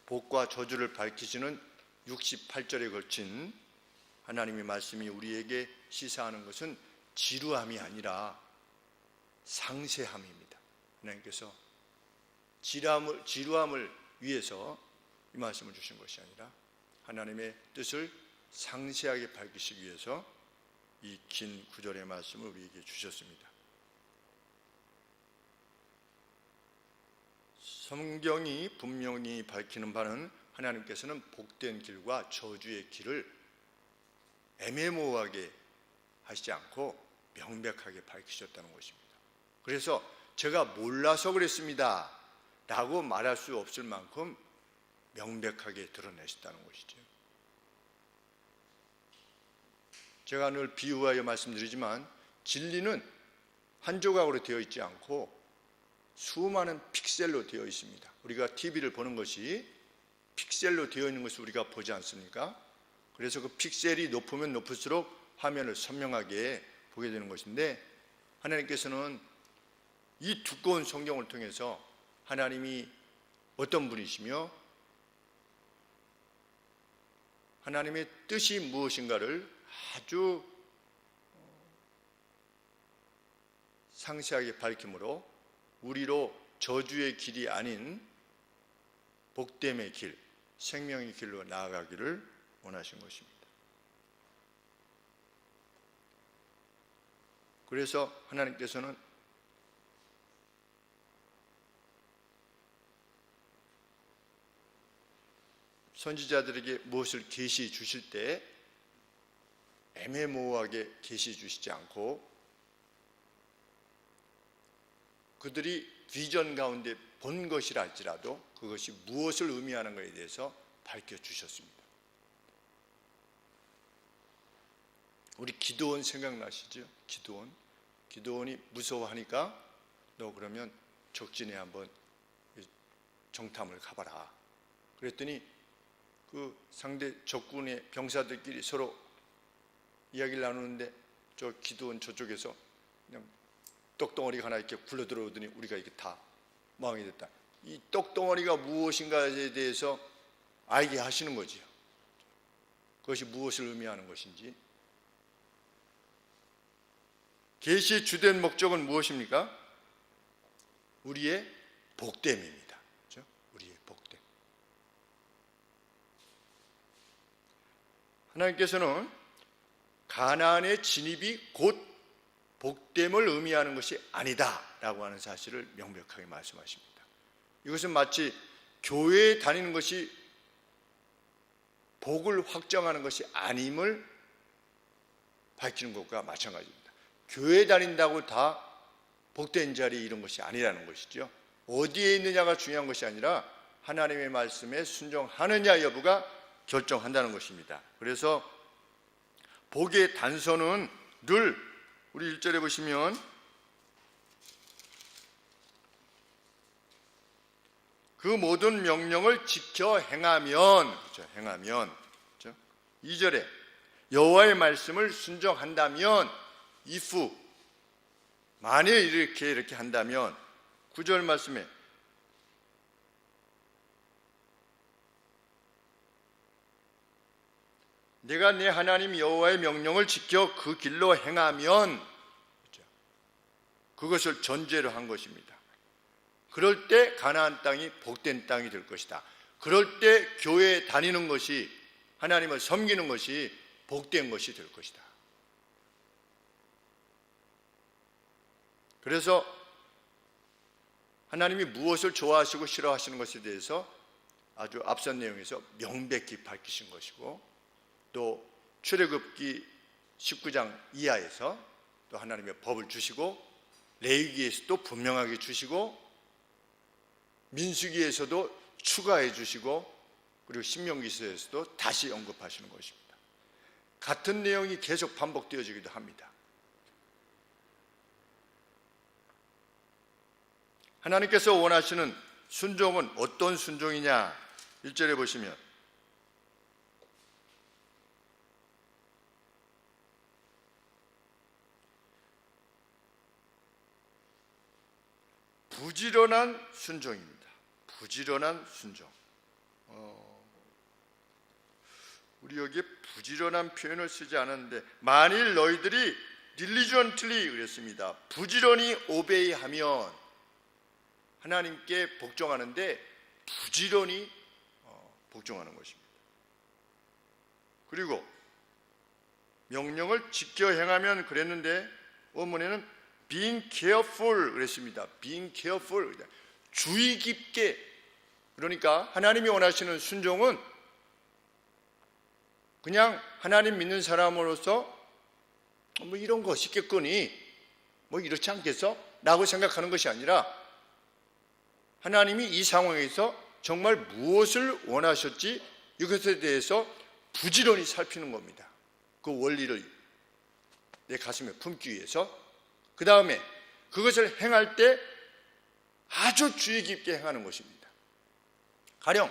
복과 저주를 밝히시는 68절에 걸친 하나님의 말씀이 우리에게 시사하는 것은 지루함이 아니라 상세함입니다. 하나님께서 지루함을 위해서 이 말씀을 주신 것이 아니라 하나님의 뜻을 상세하게 밝히시기 위해서 이 긴 구절의 말씀을 우리에게 주셨습니다. 성경이 분명히 밝히는 바는 하나님께서는 복된 길과 저주의 길을 애매모호하게 하시지 않고 명백하게 밝히셨다는 것입니다. 그래서 제가 몰라서 그랬습니다 라고 말할 수 없을 만큼 명백하게 드러내셨다는 것이죠. 제가 늘 비유하여 말씀드리지만 진리는 한 조각으로 되어 있지 않고 수많은 픽셀로 되어 있습니다. 우리가 TV를 보는 것이 픽셀로 되어 있는 것을 우리가 보지 않습니까? 그래서 그 픽셀이 높으면 높을수록 화면을 선명하게 보게 되는 것인데, 하나님께서는 이 두꺼운 성경을 통해서 하나님이 어떤 분이시며 하나님의 뜻이 무엇인가를 아주 상세하게 밝힘으로 우리로 저주의 길이 아닌 복됨의 길, 생명의 길로 나아가기를 원하신 것입니다. 그래서 하나님께서는 선지자들에게 무엇을 계시해 주실 때 애매모호하게 계시해 주시지 않고 그들이 비전 가운데 본 것이라 할지라도 그것이 무엇을 의미하는 것에 대해서 밝혀주셨습니다. 우리 기드온 생각나시죠? 기드온이 무서워하니까 너 그러면 적진에 한번 정탐을 가봐라. 그랬더니 그 상대 적군의 병사들끼리 서로 이야기를 나누는데 저 기드온 저쪽에서 그냥 떡덩어리가 하나 이렇게 굴러 들어오더니 우리가 이렇게 다 망하게 됐다. 이 떡덩어리가 무엇인가에 대해서 알게 하시는 거지요. 그것이 무엇을 의미하는 것인지. 계시의 주된 목적은 무엇입니까? 우리의 복됨입니다. 그렇죠? 우리의 복됨. 하나님께서는 가나안의 진입이 곧 복됨을 의미하는 것이 아니다라고 하는 사실을 명백하게 말씀하십니다. 이것은 마치 교회에 다니는 것이 복을 확정하는 것이 아님을 밝히는 것과 마찬가지입니다. 교회에 다닌다고 다 복된 자리에 이른 것이 아니라는 것이죠. 어디에 있느냐가 중요한 것이 아니라 하나님의 말씀에 순종하느냐 여부가 결정한다는 것입니다. 그래서 복의 단서는 늘 우리 1절에 보시면 그 모든 명령을 지켜 행하면, 그렇죠? 행하면, 그렇죠? 2절에 여호와의 말씀을 순종한다면, if 만일 이렇게 한다면, 9절 말씀에 내가 내 하나님 여호와의 명령을 지켜 그 길로 행하면, 그렇죠? 그것을 전제로 한 것입니다. 그럴 때 가나안 땅이 복된 땅이 될 것이다. 그럴 때 교회에 다니는 것이, 하나님을 섬기는 것이 복된 것이 될 것이다. 그래서 하나님이 무엇을 좋아하시고 싫어하시는 것에 대해서 아주 앞선 내용에서 명백히 밝히신 것이고, 또 출애굽기 19장 이하에서 또 하나님의 법을 주시고, 레위기에서도 분명하게 주시고, 민수기에서도 추가해 주시고, 그리고 신명기서에서도 다시 언급하시는 것입니다. 같은 내용이 계속 반복되어지기도 합니다. 하나님께서 원하시는 순종은 어떤 순종이냐? 1절에 보시면 부지런한 순종입니다. 부지런한 순종. 우리 여기에 부지런한 표현을 쓰지 않았는데, 만일 너희들이 diligently 그랬습니다. 부지런히 오베이하면, 하나님께 복종하는데 부지런히 복종하는 것입니다. 그리고 명령을 지켜 행하면 그랬는데, 원문에는 being careful 그랬습니다. being careful, 주의 깊게. 그러니까 하나님이 원하시는 순종은 그냥 하나님 믿는 사람으로서 뭐 이런 거 있겠거니 뭐 이렇지 않겠어? 라고 생각하는 것이 아니라, 하나님이 이 상황에서 정말 무엇을 원하셨지, 이것에 대해서 부지런히 살피는 겁니다. 그 원리를 내 가슴에 품기 위해서. 그 다음에 그것을 행할 때 아주 주의 깊게 행하는 것입니다. 가령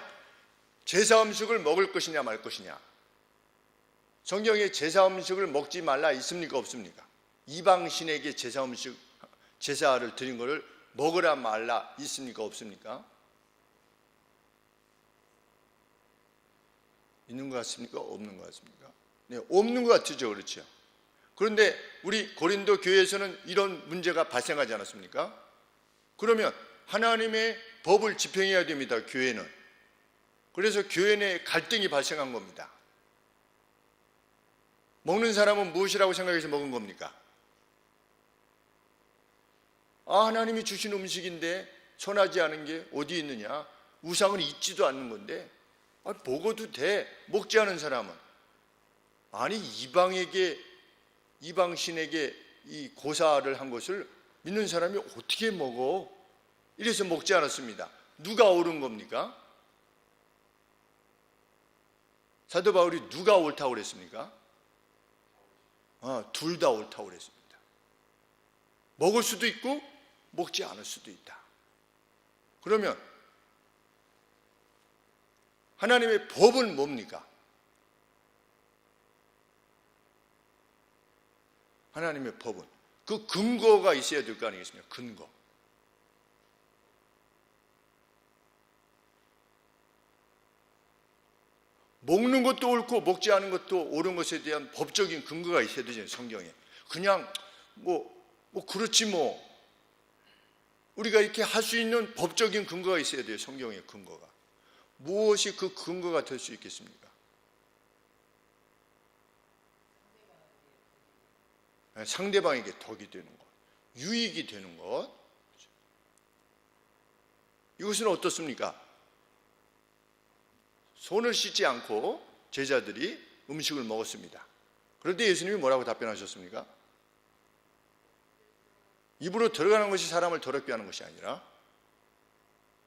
제사 음식을 먹을 것이냐 말 것이냐, 성경에 제사 음식을 먹지 말라 있습니까 없습니까? 이방신에게 제사를 드린 것을 먹으라 말라 있습니까 없습니까? 있는 것 같습니까? 없는 것 같습니까? 네, 없는 것 같죠. 그렇죠. 그런데 우리 고린도 교회에서는 이런 문제가 발생하지 않았습니까? 그러면 하나님의 법을 집행해야 됩니다. 교회는. 그래서 교회 내에 갈등이 발생한 겁니다. 먹는 사람은 무엇이라고 생각해서 먹은 겁니까? 하나님이 주신 음식인데 선하지 않은 게 어디 있느냐? 우상은 있지도 않는 건데 먹어도 돼. 먹지 않은 사람은. 아니, 이방신에게 이 고사를 한 것을 믿는 사람이 어떻게 먹어? 이래서 먹지 않았습니다. 누가 옳은 겁니까? 사도 바울이 누가 옳다고 그랬습니까? 둘 다 옳다고 그랬습니다. 먹을 수도 있고 먹지 않을 수도 있다. 그러면 하나님의 법은 뭡니까? 하나님의 법은 그 근거가 있어야 될 거 아니겠습니까? 근거. 먹는 것도 옳고 먹지 않은 것도 옳은 것에 대한 법적인 근거가 있어야 되잖아요. 성경에. 그냥 그렇지 뭐. 우리가 이렇게 할 수 있는 법적인 근거가 있어야 돼요. 성경의 근거가. 무엇이 그 근거가 될 수 있겠습니까? 상대방에게 덕이 되는 것, 유익이 되는 것. 이것은 어떻습니까? 손을 씻지 않고 제자들이 음식을 먹었습니다. 그런데 예수님이 뭐라고 답변하셨습니까? 입으로 들어가는 것이 사람을 더럽게 하는 것이 아니라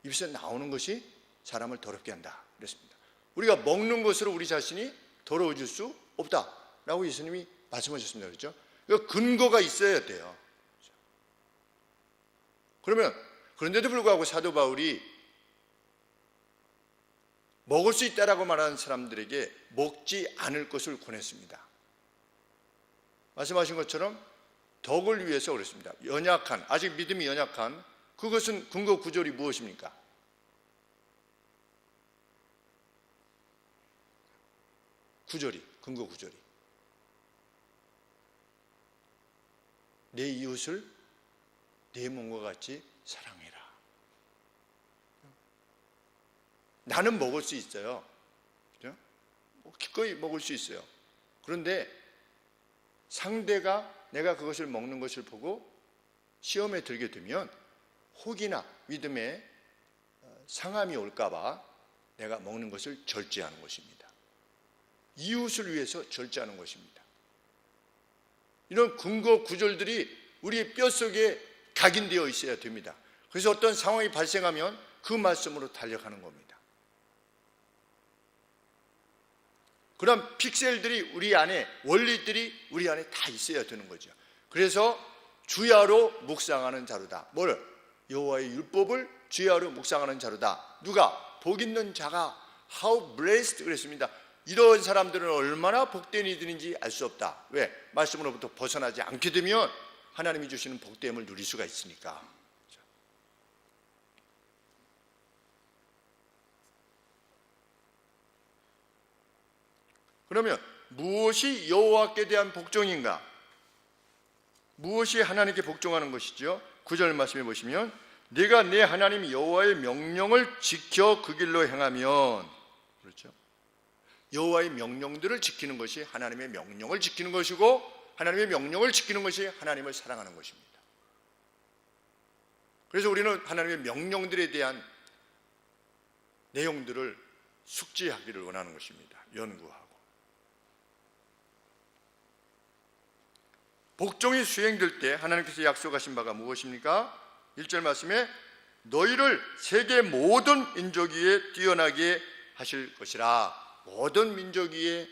입에서 나오는 것이 사람을 더럽게 한다 그랬습니다. 우리가 먹는 것으로 우리 자신이 더러워질 수 없다라고 예수님이 말씀하셨습니다. 그렇죠? 그러니까 근거가 있어야 돼요. 그러면 그런데도 불구하고 사도 바울이 먹을 수 있다라고 말하는 사람들에게 먹지 않을 것을 권했습니다. 말씀하신 것처럼 덕을 위해서 그랬습니다. 연약한, 아직 믿음이 연약한, 그것은 근거 구절이 무엇입니까? 근거 구절이 내 이웃을 내 몸과 같이 사랑해라. 나는 먹을 수 있어요. 그렇죠? 기꺼이 먹을 수 있어요. 그런데 상대가 내가 그것을 먹는 것을 보고 시험에 들게 되면 혹이나 믿음에 상함이 올까 봐 내가 먹는 것을 절제하는 것입니다. 이웃을 위해서 절제하는 것입니다. 이런 근거 구절들이 우리의 뼛속에 각인되어 있어야 됩니다. 그래서 어떤 상황이 발생하면 그 말씀으로 달려가는 겁니다. 그런 픽셀들이 우리 안에, 원리들이 우리 안에 다 있어야 되는 거죠. 그래서 주야로 묵상하는 자로다. 뭘? 여호와의 율법을 주야로 묵상하는 자로다. 누가? 복 있는 자가. How blessed 그랬습니다. 이런 사람들은 얼마나 복된 이들인지 알 수 없다. 왜? 말씀으로부터 벗어나지 않게 되면 하나님이 주시는 복됨을 누릴 수가 있으니까. 그러면 무엇이 여호와께 대한 복종인가? 무엇이 하나님께 복종하는 것이죠? 9절 말씀해 보시면 내가 내 하나님 여호와의 명령을 지켜 그 길로 행하면, 그렇죠? 여호와의 명령들을 지키는 것이 하나님의 명령을 지키는 것이고, 하나님의 명령을 지키는 것이 하나님을 사랑하는 것입니다. 그래서 우리는 하나님의 명령들에 대한 내용들을 숙지하기를 원하는 것입니다. 연구하고. 복종이 수행될 때 하나님께서 약속하신 바가 무엇입니까? 1절 말씀에 너희를 세계 모든 민족 위에 뛰어나게 하실 것이라. 모든 민족 위에,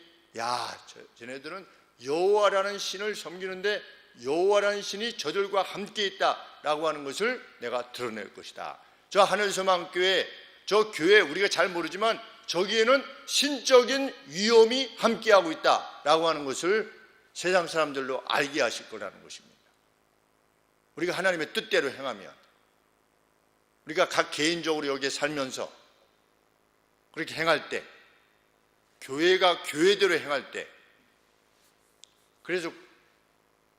쟤네들은 여호와라는 신을 섬기는데 여호와라는 신이 저들과 함께 있다라고 하는 것을 내가 드러낼 것이다. 저 하늘소망교회, 저 교회 우리가 잘 모르지만 저기에는 신적인 위엄이 함께하고 있다라고 하는 것을 세상 사람들로 알게 하실 거라는 것입니다. 우리가 하나님의 뜻대로 행하면, 우리가 각 개인적으로 여기에 살면서 그렇게 행할 때, 교회가 교회대로 행할 때, 그래서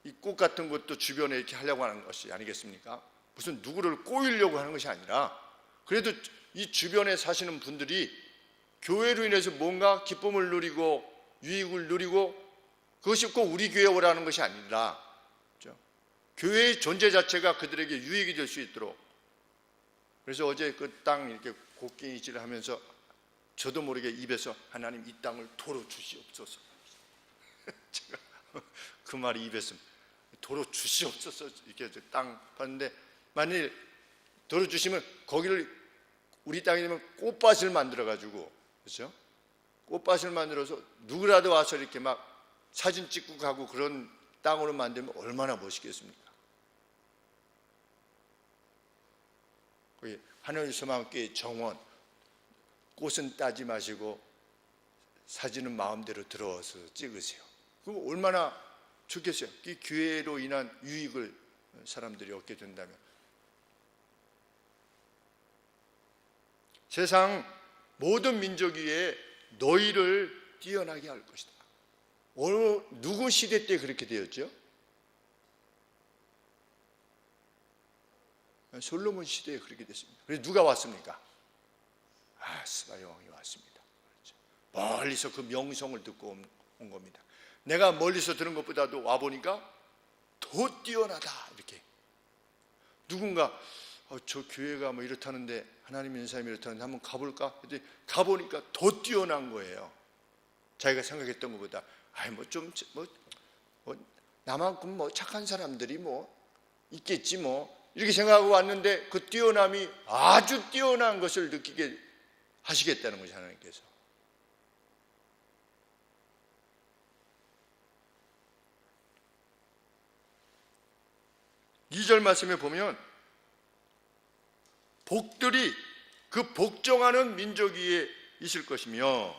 이 꽃 같은 것도 주변에 이렇게 하려고 하는 것이 아니겠습니까? 무슨 누구를 꼬이려고 하는 것이 아니라, 그래도 이 주변에 사시는 분들이 교회로 인해서 뭔가 기쁨을 누리고 유익을 누리고, 그것이 꼭 우리 교회에 오라는 것이 아니라, 그렇죠? 교회의 존재 자체가 그들에게 유익이 될 수 있도록. 그래서 어제 그 땅 이렇게 곡괭이질을 하면서 저도 모르게 입에서 하나님 이 땅을 도로 주시옵소서. 제가 그 말이 입에서 도로 주시옵소서 이렇게 땅 봤는데, 만일 도로 주시면 거기를 우리 땅이 되면 꽃밭을 만들어 가지고, 그렇죠? 꽃밭을 만들어서 누구라도 와서 이렇게 막 사진 찍고 가고 그런 땅으로 만들면 얼마나 멋있겠습니까? 하늘소망교회 정원, 꽃은 따지 마시고 사진은 마음대로 들어와서 찍으세요. 그거 얼마나 좋겠어요. 이 교회로 인한 유익을 사람들이 얻게 된다면. 세상 모든 민족 위에 너희를 뛰어나게 할 것이다. 어느 누구 시대 때 그렇게 되었죠? 솔로몬 시대에 그렇게 됐습니다. 그래서 누가 왔습니까? 아스바의 왕이 왔습니다. 멀리서 그 명성을 듣고 온 겁니다. 내가 멀리서 들은 것보다도 와보니까 더 뛰어나다. 이렇게 누군가 저 교회가 뭐 이렇다는데, 하나님 있는 사람이 이렇다는데 한번 가볼까? 그랬더니 가보니까 더 뛰어난 거예요. 자기가 생각했던 것보다. 나만큼 뭐 착한 사람들이 뭐 있겠지 뭐, 이렇게 생각하고 왔는데 그 뛰어남이 아주 뛰어난 것을 느끼게 하시겠다는 거죠, 하나님께서. 이 절 말씀에 보면 복들이 그 복종하는 민족 위에 있을 것이며,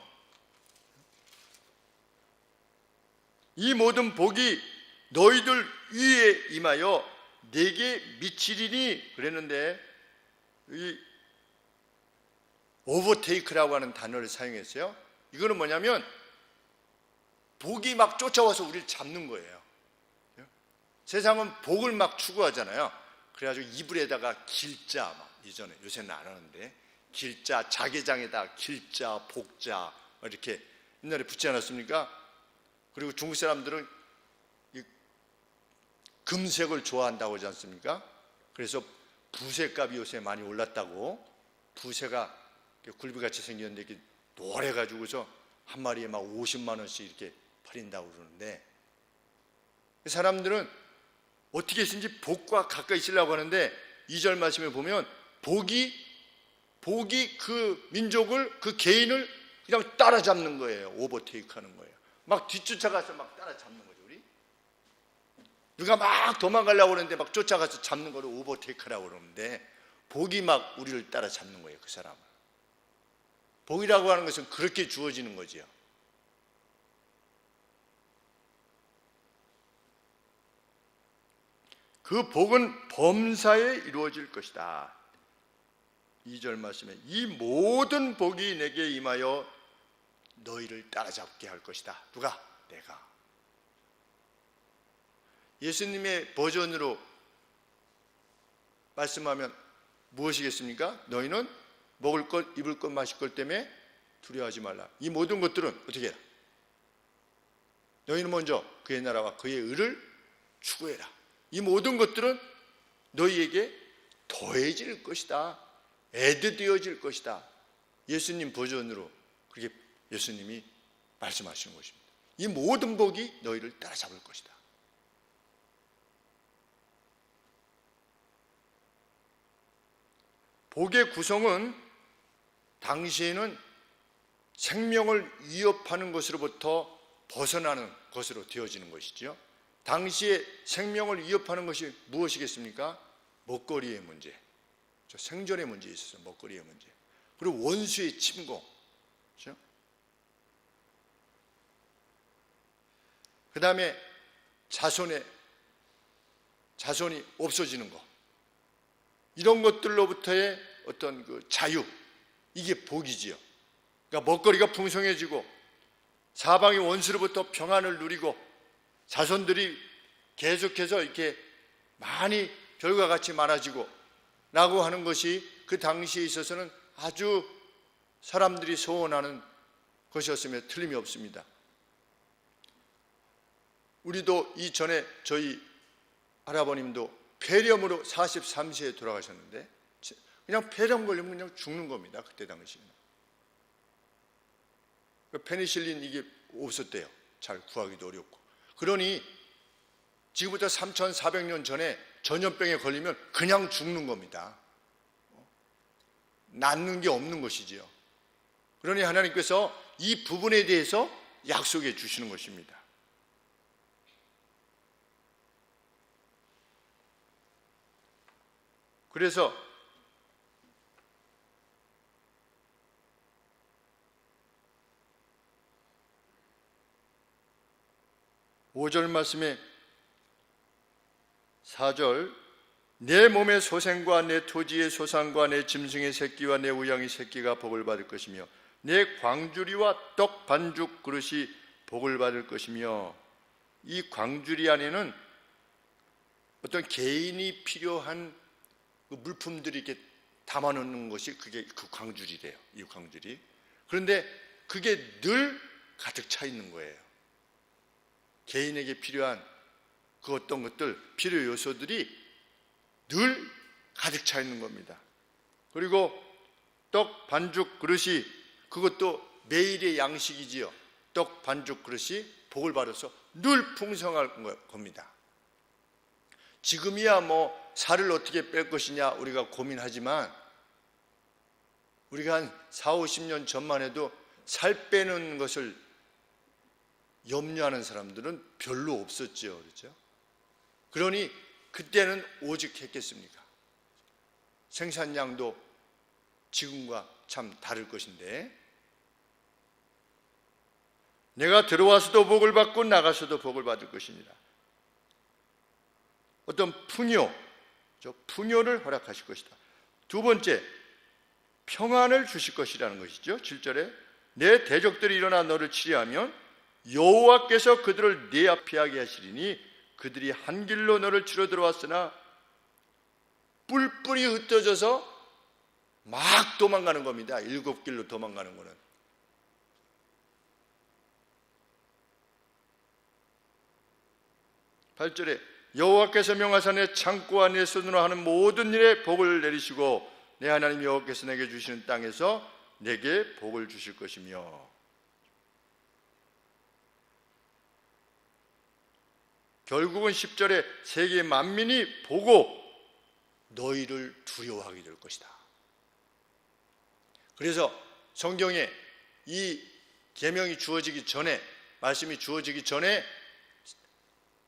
이 모든 복이 너희들 위에 임하여 내게 미치리니 그랬는데, 이 오버테이크라고 하는 단어를 사용했어요. 이거는 뭐냐면 복이 막 쫓아와서 우리를 잡는 거예요. 세상은 복을 막 추구하잖아요. 그래가지고 이불에다가 길자, 막 이전에, 요새는 안 하는데 길자, 자개장에다 길자, 복자 이렇게 옛날에 붙지 않았습니까? 그리고 중국 사람들은 금색을 좋아한다고 하지 않습니까? 그래서 부새값이 요새 많이 올랐다고, 부새가 굴비같이 생겼는데 이렇게 노래가지고서 한 마리에 막 50만 원씩 이렇게 팔린다고 그러는데, 사람들은 어떻게 해서든지 복과 가까이 있으려고 하는데, 2절 말씀에 보면 복이 그 민족을, 그 개인을 그냥 따라잡는 거예요. 오버테이크 하는 거예요. 막 뒤쫓아가서 막 따라잡는 거죠. 우리 누가 막 도망가려고 그러는데 막 쫓아가서 잡는 거를 오버테이크라고 그러는데, 복이 막 우리를 따라잡는 거예요. 그 사람을. 복이라고 하는 것은 그렇게 주어지는 거죠. 그 복은 범사에 이루어질 것이다. 2절 말씀에 이 모든 복이 내게 임하여 너희를 따라잡게 할 것이다. 누가? 내가. 예수님의 버전으로 말씀하면 무엇이겠습니까? 너희는 먹을 것, 입을 것, 마실 것 때문에 두려워하지 말라. 이 모든 것들은 어떻게 해라? 너희는 먼저 그의 나라와 그의 의를 추구해라. 이 모든 것들은 너희에게 더해질 것이다. 애드되어질 것이다. 예수님 버전으로 그렇게 예수님이 말씀하시는 것입니다. 이 모든 복이 너희를 따라잡을 것이다. 복의 구성은 당시에는 생명을 위협하는 것으로부터 벗어나는 것으로 되어지는 것이죠. 당시에 생명을 위협하는 것이 무엇이겠습니까? 먹거리의 문제, 생존의 문제에 있어서 먹거리의 문제, 그리고 원수의 침공, 그렇죠? 그 다음에 자손이 없어지는 것, 이런 것들로부터의 어떤 그 자유, 이게 복이지요. 그러니까 먹거리가 풍성해지고 사방의 원수로부터 평안을 누리고 자손들이 계속해서 이렇게 많이 별과 같이 많아지고 라고 하는 것이 그 당시에 있어서는 아주 사람들이 소원하는 것이었으며 틀림이 없습니다. 우리도 이전에 저희 할아버님도 폐렴으로 43세에 돌아가셨는데 그냥 폐렴 걸리면 그냥 죽는 겁니다. 그때 당시에는. 페니실린 이게 없었대요. 잘 구하기도 어렵고. 그러니 지금부터 3,400년 전에 전염병에 걸리면 그냥 죽는 겁니다. 낫는 게 없는 것이지요. 그러니 하나님께서 이 부분에 대해서 약속해 주시는 것입니다. 그래서 (5절) 말씀에 4절 내 몸의 소생과 내 토지의 소산과 내 짐승의 새끼와 내 우양의 새끼가 복을 받을 것이며 내 광주리와 떡 반죽 그릇이 복을 받을 것이며, 이 광주리 안에는 어떤 개인이 필요한 그 물품들이 이렇게 담아놓는 것이 그게 그 광주리래요. 이 광주리. 그런데 그게 늘 가득 차 있는 거예요. 개인에게 필요한 그 어떤 것들, 필요 요소들이 늘 가득 차 있는 겁니다. 그리고 떡 반죽 그릇이, 그것도 매일의 양식이지요. 떡 반죽 그릇이 복을 받아서 늘 풍성할 겁니다. 지금이야 뭐 살을 어떻게 뺄 것이냐 우리가 고민하지만 우리가 한 4, 50년 전만 해도 살 빼는 것을 염려하는 사람들은 별로 없었죠. 그렇죠? 그러니 그때는 오직 했겠습니까? 생산량도 지금과 참 다를 것인데, 내가 들어와서도 복을 받고 나가서도 복을 받을 것입니다. 어떤 풍요를 허락하실 것이다. 두 번째, 평안을 주실 것이라는 것이죠. 7절에 내 대적들이 일어나 너를 치리하면 여호와께서 그들을 네 앞에 피하게 하시리니 그들이 한 길로 너를 치러 들어왔으나 뿔뿔이 흩어져서 막 도망가는 겁니다. 7길로 도망가는 거는. (8절에) 여호와께서 명하사 내 창고와 내 손으로 하는 모든 일에 복을 내리시고 내 하나님 여호와께서 내게 주시는 땅에서 내게 복을 주실 것이며, 결국은 10절에 세계 만민이 보고 너희를 두려워하게 될 것이다. 그래서 성경에 이 계명이 주어지기 전에, 말씀이 주어지기 전에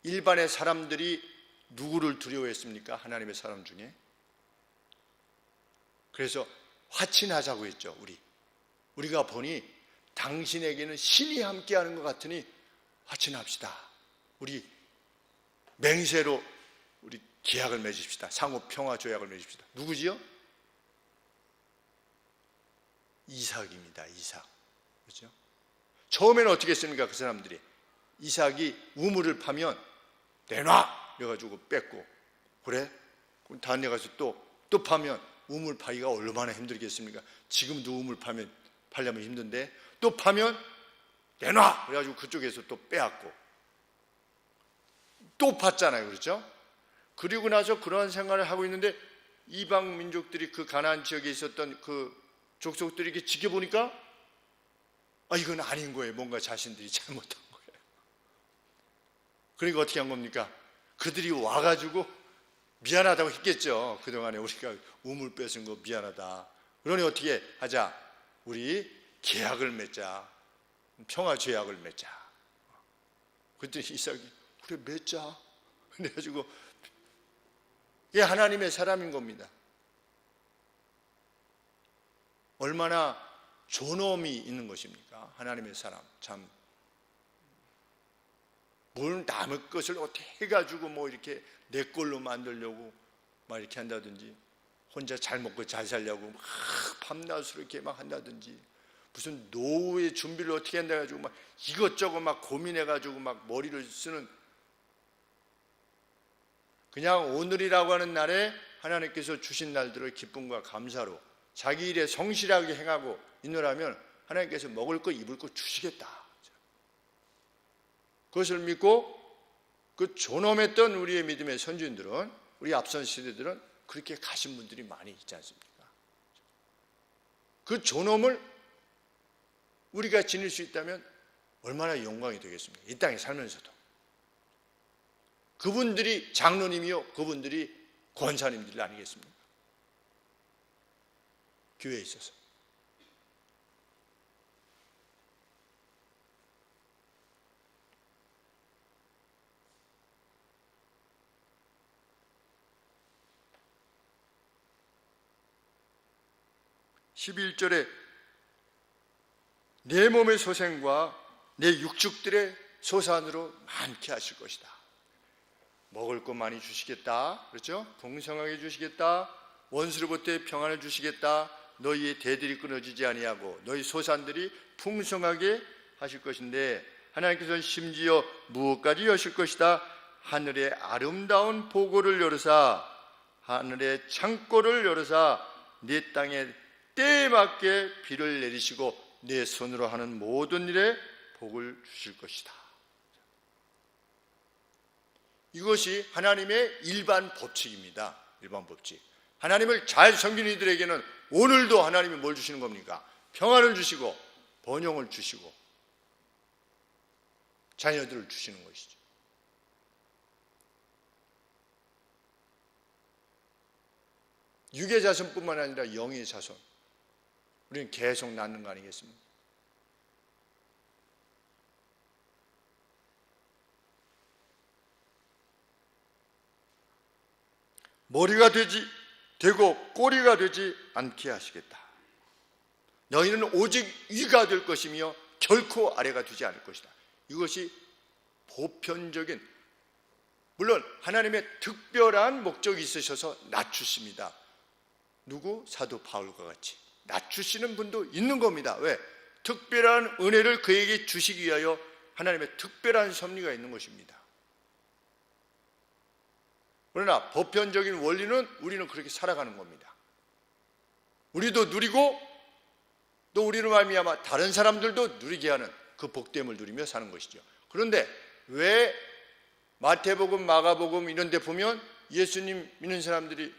일반의 사람들이 누구를 두려워했습니까? 하나님의 사람 중에. 그래서 화친하자고 했죠. 우리가 보니 당신에게는 신이 함께하는 것 같으니 화친합시다. 우리 맹세로 우리 계약을 맺읍시다. 상호 평화 조약을 맺읍시다. 누구지요? 이삭입니다. 이삭. 그렇죠? 처음에는 어떻게 했습니까? 그 사람들이 이삭이 우물을 파면 내놔! 이래가지고 뺐고, 그래? 그럼 다른 데 가서 또 파면 우물 파기가 얼마나 힘들겠습니까? 지금도 우물 팔려면 힘든데 또 파면 내놔! 그래가지고 그쪽에서 또 빼앗고 또 팠잖아요. 그렇죠? 그리고 나서 그러한 생활을 하고 있는데 이방 민족들이 그 가나안 지역에 있었던 그 족속들이 이렇게 지켜보니까 이건 아닌 거예요. 뭔가 자신들이 잘못한 거예요. 그러니까 어떻게 한 겁니까? 그들이 와가지고 미안하다고 했겠죠. 그동안에 우리가 우물 뺏은 거 미안하다. 그러니 어떻게 하자? 우리 계약을 맺자. 평화 죄약을 맺자. 그랬더니 이삭이 그래 맺자. 그래가지고 이게 하나님의 사람인 겁니다. 얼마나 존엄이 있는 것입니까? 하나님의 사람. 참 뭘 남의 것을 어떻게 해가지고 뭐 이렇게 내 걸로 만들려고 막 이렇게 한다든지, 혼자 잘 먹고 잘 살려고 막 밤낮으로 이렇게 막 한다든지, 무슨 노후의 준비를 어떻게 한다 해가지고 막 이것저것 막 고민해가지고 막 머리를 쓰는, 그냥 오늘이라고 하는 날에 하나님께서 주신 날들을 기쁨과 감사로 자기 일에 성실하게 행하고 있노라면 하나님께서 먹을 거 입을 거 주시겠다. 그것을 믿고 그 존엄했던 우리의 믿음의 선진들은, 우리 앞선 시대들은 그렇게 가신 분들이 많이 있지 않습니까? 그 존엄을 우리가 지닐 수 있다면 얼마나 영광이 되겠습니까? 이 땅에 살면서도. 그분들이 장로님이요, 그분들이 권사님들 아니겠습니까? 교회에 있어서. 11절에 내 몸의 소생과 내 육축들의 소산으로 많게 하실 것이다. 먹을 것 많이 주시겠다. 그렇죠? 풍성하게 주시겠다. 원수로부터 평안을 주시겠다. 너희의 대들이 끊어지지 아니하고 너희 소산들이 풍성하게 하실 것인데, 하나님께서는 심지어 무엇까지 여실 것이다. 하늘의 아름다운 보고를 열으사, 하늘의 창고를 열으사 네 땅에 때에 맞게 비를 내리시고 내 손으로 하는 모든 일에 복을 주실 것이다. 이것이 하나님의 일반 법칙입니다. 일반 법칙. 하나님을 잘 섬기는 이들에게는 오늘도 하나님이 뭘 주시는 겁니까? 평안을 주시고 번영을 주시고 자녀들을 주시는 것이죠. 육의 자손뿐만 아니라 영의 자손, 우리는 계속 낳는 거 아니겠습니까? 머리가 되고 꼬리가 되지 않게 하시겠다. 너희는 오직 위가 될 것이며 결코 아래가 되지 않을 것이다. 이것이 보편적인, 물론 하나님의 특별한 목적이 있으셔서 낮추십니다. 누구? 사도 바울과 같이 낮추시는 분도 있는 겁니다. 왜? 특별한 은혜를 그에게 주시기 위하여 하나님의 특별한 섭리가 있는 것입니다. 그러나 보편적인 원리는 우리는 그렇게 살아가는 겁니다. 우리도 누리고 또 우리로 말미암아 다른 사람들도 누리게 하는 그 복됨을 누리며 사는 것이죠. 그런데 왜 마태복음, 마가복음 이런 데 보면 예수님 믿는 사람들이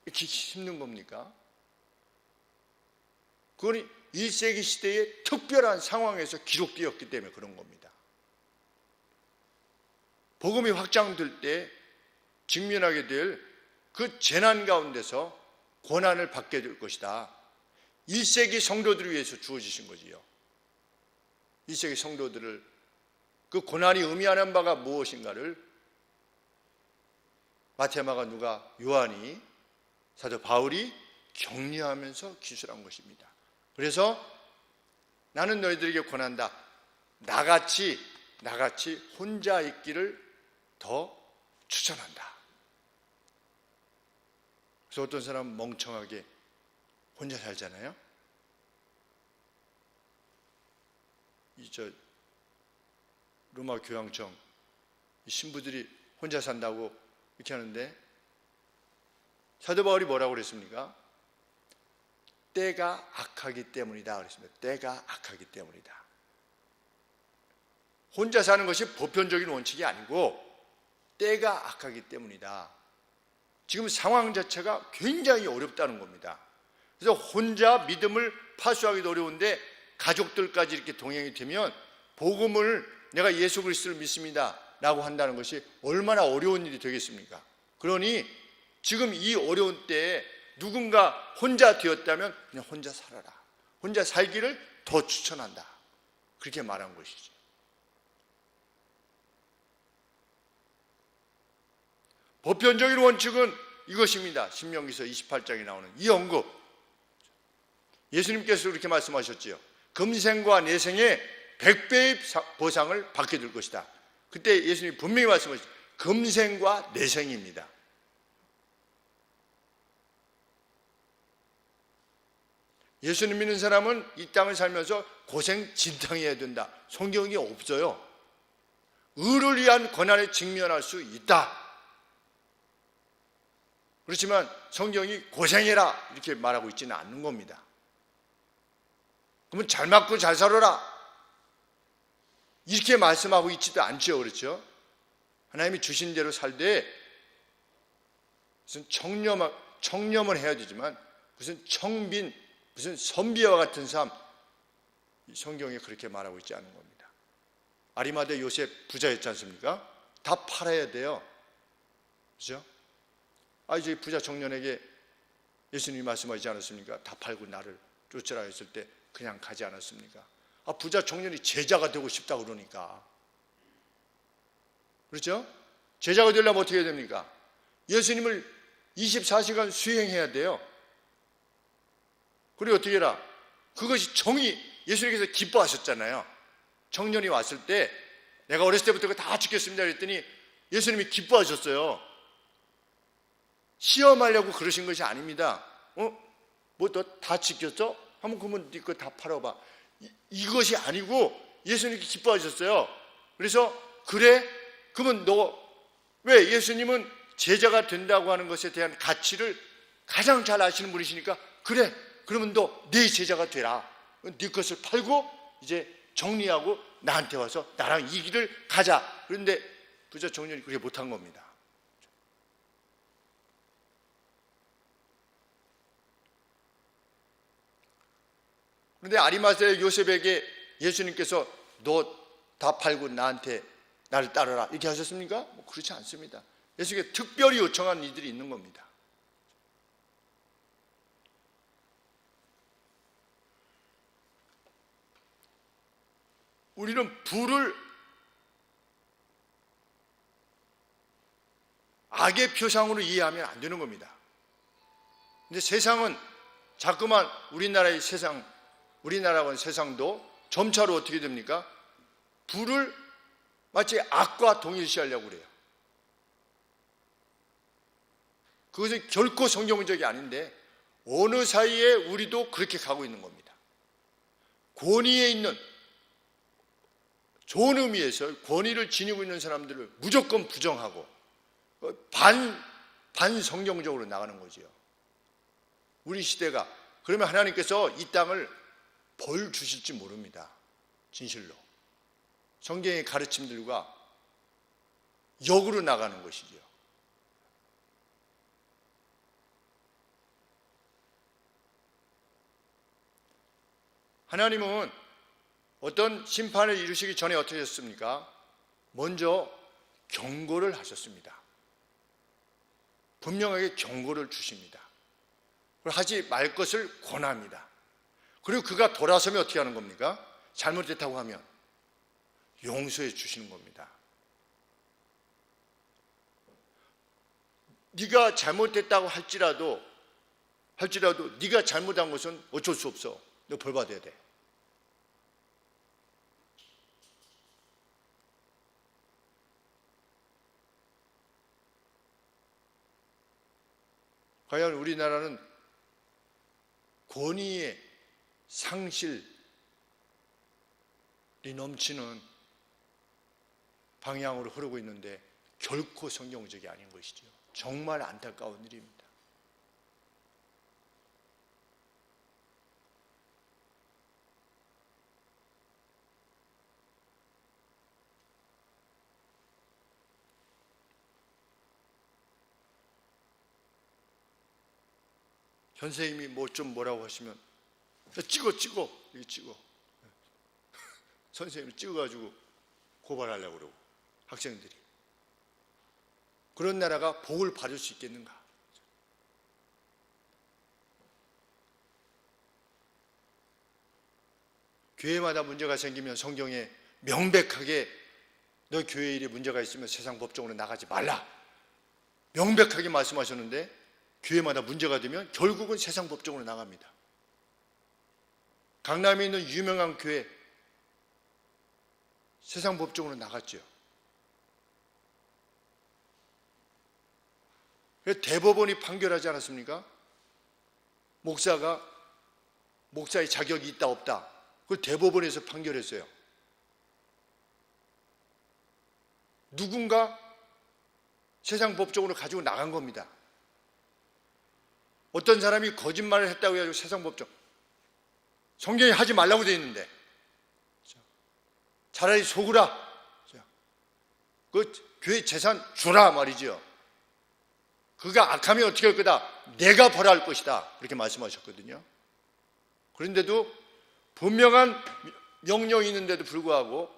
이렇게 힘든 겁니까? 그건 1세기 시대의 특별한 상황에서 기록되었기 때문에 그런 겁니다. 복음이 확장될 때 직면하게 될 그 재난 가운데서 고난을 받게 될 것이다. 1세기 성도들을 위해서 주어지신 거지요. 1세기 성도들을, 그 고난이 의미하는 바가 무엇인가를 마태, 마가, 누가, 요한이, 사도 바울이 격려하면서 기술한 것입니다. 그래서 나는 너희들에게 권한다. 나같이 혼자 있기를 더 추천한다. 그래서 어떤 사람은 멍청하게 혼자 살잖아요. 로마 교황청 신부들이 혼자 산다고 이렇게 하는데, 사도 바울이 뭐라고 그랬습니까? 때가 악하기 때문이다 그랬습니다. 때가 악하기 때문이다. 혼자 사는 것이 보편적인 원칙이 아니고 때가 악하기 때문이다. 지금 상황 자체가 굉장히 어렵다는 겁니다. 그래서 혼자 믿음을 파수하기도 어려운데 가족들까지 이렇게 동행이 되면 복음을 내가 예수 그리스도를 믿습니다 라고 한다는 것이 얼마나 어려운 일이 되겠습니까? 그러니 지금 이 어려운 때에 누군가 혼자 되었다면 그냥 혼자 살아라. 혼자 살기를 더 추천한다. 그렇게 말한 것이죠. 보편적인 원칙은 이것입니다. 신명기서 28장에 나오는 이 언급. 예수님께서 그렇게 말씀하셨지요. 금생과 내생에 100배의 보상을 받게 될 것이다. 그때 예수님이 분명히 말씀하셨죠. 금생과 내생입니다. 예수님 믿는 사람은 이 땅을 살면서 고생 진탕해야 된다. 성경이 없어요. 의를 위한 고난에 직면할 수 있다. 그렇지만 성경이 고생해라 이렇게 말하고 있지는 않는 겁니다. 그러면 잘 맞고 잘 살아라 이렇게 말씀하고 있지도 않죠. 그렇죠? 하나님이 주신 대로 살되 무슨 청렴은 해야 되지만 무슨 청빈, 무슨 선비와 같은 삶, 성경에 그렇게 말하고 있지 않은 겁니다. 아리마대 요셉 부자였지 않습니까? 다 팔아야 돼요. 그렇죠? 이제 부자 청년에게 예수님이 말씀하지 않았습니까? 다 팔고 나를 쫓으라 했을 때 그냥 가지 않았습니까? 부자 청년이 제자가 되고 싶다 그러니까. 그렇죠? 제자가 되려면 어떻게 해야 됩니까? 예수님을 24시간 수행해야 돼요. 그리고 어떻게 해라? 그것이 정의, 예수님께서 기뻐하셨잖아요. 청년이 왔을 때 내가 어렸을 때부터 그거 다 지켰습니다 그랬더니 예수님이 기뻐하셨어요. 시험하려고 그러신 것이 아닙니다. 뭐 너 다 지켰어? 한번 그러면 네 거 다 팔아봐. 이것이 아니고 예수님께 기뻐하셨어요. 그래서 그래? 그러면 너 왜 예수님은 제자가 된다고 하는 것에 대한 가치를 가장 잘 아시는 분이시니까 그래? 그러면 너 네 제자가 되라. 네 것을 팔고 이제 정리하고 나한테 와서 나랑 이 길을 가자. 그런데 부자 청년이 그렇게 못한 겁니다. 그런데 아리마대 요셉에게 예수님께서 너 다 팔고 나를 따르라 이렇게 하셨습니까? 뭐 그렇지 않습니다. 예수님께 특별히 요청한 이들이 있는 겁니다. 우리는 부를 악의 표상으로 이해하면 안 되는 겁니다. 근데 세상은 자꾸만 우리나라의 세상, 우리나라와 세상도 점차로 어떻게 됩니까? 부를 마치 악과 동일시하려고 그래요. 그것은 결코 성경적이 아닌데 어느 사이에 우리도 그렇게 가고 있는 겁니다. 권위에 있는, 좋은 의미에서 권위를 지니고 있는 사람들을 무조건 부정하고 반성경적으로 나가는 거지요. 우리 시대가. 그러면 하나님께서 이 땅을 벌 주실지 모릅니다. 진실로. 성경의 가르침들과 역으로 나가는 것이죠. 하나님은 어떤 심판을 이루시기 전에 어떻게 하셨습니까? 먼저 경고를 하셨습니다. 분명하게 경고를 주십니다. 하지 말 것을 권합니다. 그리고 그가 돌아서면 어떻게 하는 겁니까? 잘못됐다고 하면 용서해 주시는 겁니다. 네가 잘못됐다고 할지라도 네가 잘못한 것은 어쩔 수 없어. 너 벌 받아야 돼. 과연 우리나라는 권위의 상실, 넘치는 방향으로 흐르고 있는데 결코 성경적이 아닌 것이죠. 정말 안타까운 일입니다. 선생님이 뭐라고 하시면 찍어 이렇게 찍어. 선생님이 찍어가지고 고발하려고 그러고 학생들이. 그런 나라가 복을 받을 수 있겠는가? 교회마다 문제가 생기면 성경에 명백하게 너 교회 일에 문제가 있으면 세상 법정으로 나가지 말라 명백하게 말씀하셨는데 교회마다 문제가 되면 결국은 세상 법정으로 나갑니다. 강남에 있는 유명한 교회 세상 법정으로 나갔죠. 대법원이 판결하지 않았습니까? 목사의 자격이 있다 없다 그걸 대법원에서 판결했어요. 누군가 세상 법정으로 가지고 나간 겁니다. 어떤 사람이 거짓말을 했다고 해가지고 세상 법정, 성경에 하지 말라고 되어 있는데 차라리 속으라, 그 교회 재산 주라 말이죠. 그가 악하면 어떻게 할 거다? 내가 벌할 것이다 그렇게 말씀하셨거든요. 그런데도 분명한 명령이 있는데도 불구하고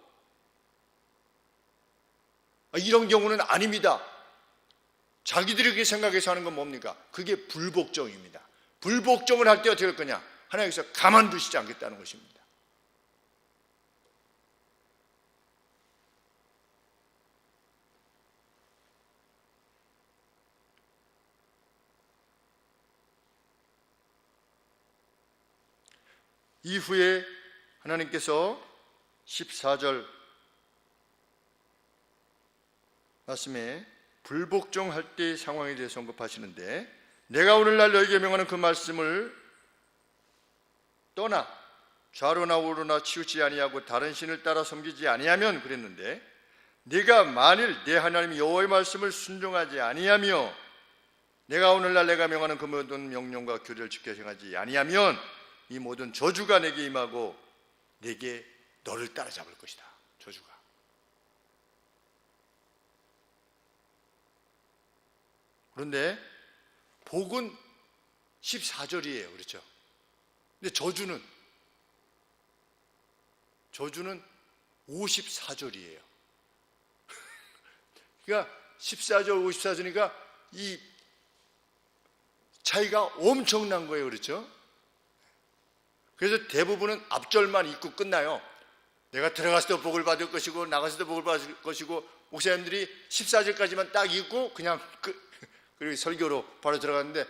이런 경우는 아닙니다. 자기들이 그렇게 생각해서 하는 건 뭡니까? 그게 불복종입니다. 불복종을 할 때 어떻게 할 거냐? 하나님께서 가만두시지 않겠다는 것입니다. 이후에 하나님께서 14절 말씀에 불복종할 때의 상황에 대해서 언급하시는데 내가 오늘날 너에게 명하는 그 말씀을 떠나 좌로나 우로나 치우치 아니하고 다른 신을 따라 섬기지 아니하면 그랬는데 네가 만일 내 하나님 여호와의 말씀을 순종하지 아니하며 내가 오늘날 내가 명하는 그 모든 명령과 규례를 지켜 행하지 아니하면 이 모든 저주가 내게 임하고 내게 너를 따라잡을 것이다. 저주가. 그런데 복은 14절이에요. 그렇죠? 근데 저주는 54절이에요. 그러니까 14절, 54절이니까 이 차이가 엄청난 거예요. 그렇죠? 그래서 대부분은 앞절만 읽고 끝나요. 내가 들어갔을 때 복을 받을 것이고 나갔을 때 복을 받을 것이고 목사님들이 14절까지만 딱 읽고 그냥 그리고 설교로 바로 들어갔는데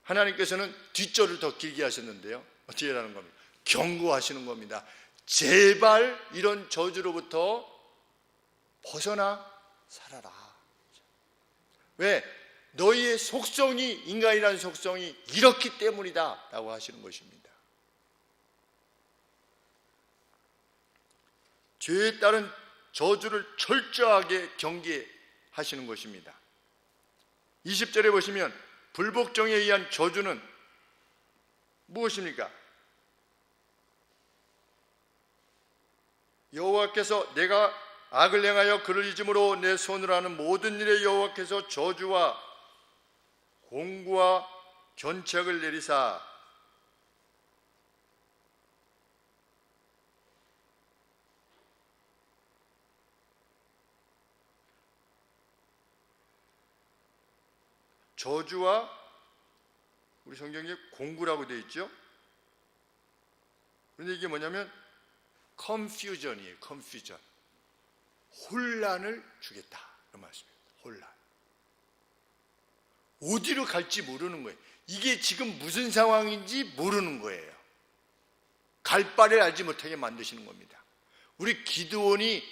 하나님께서는 뒷절을 더 길게 하셨는데요. 어떻게 하는 겁니까? 경고하시는 겁니다. 제발 이런 저주로부터 벗어나 살아라. 왜? 너희의 속성이, 인간이라는 속성이 이렇기 때문이다 라고 하시는 것입니다. 죄에 따른 저주를 철저하게 경계하시는 것입니다. 20절에 보시면 불복종에 의한 저주는 무엇입니까? 여호와께서 내가 악을 행하여 그를 잊음으로 내 손으로 하는 모든 일에 여호와께서 저주와 공구와 견책을 내리사 저주와 우리 성경에 공구라고 되어 있죠. 그런데 이게 뭐냐면 confusion이에요. confusion. 혼란을 주겠다. 그 말씀입니다. 혼란. 어디로 갈지 모르는 거예요. 이게 지금 무슨 상황인지 모르는 거예요. 갈 바를 알지 못하게 만드시는 겁니다. 우리 기드온이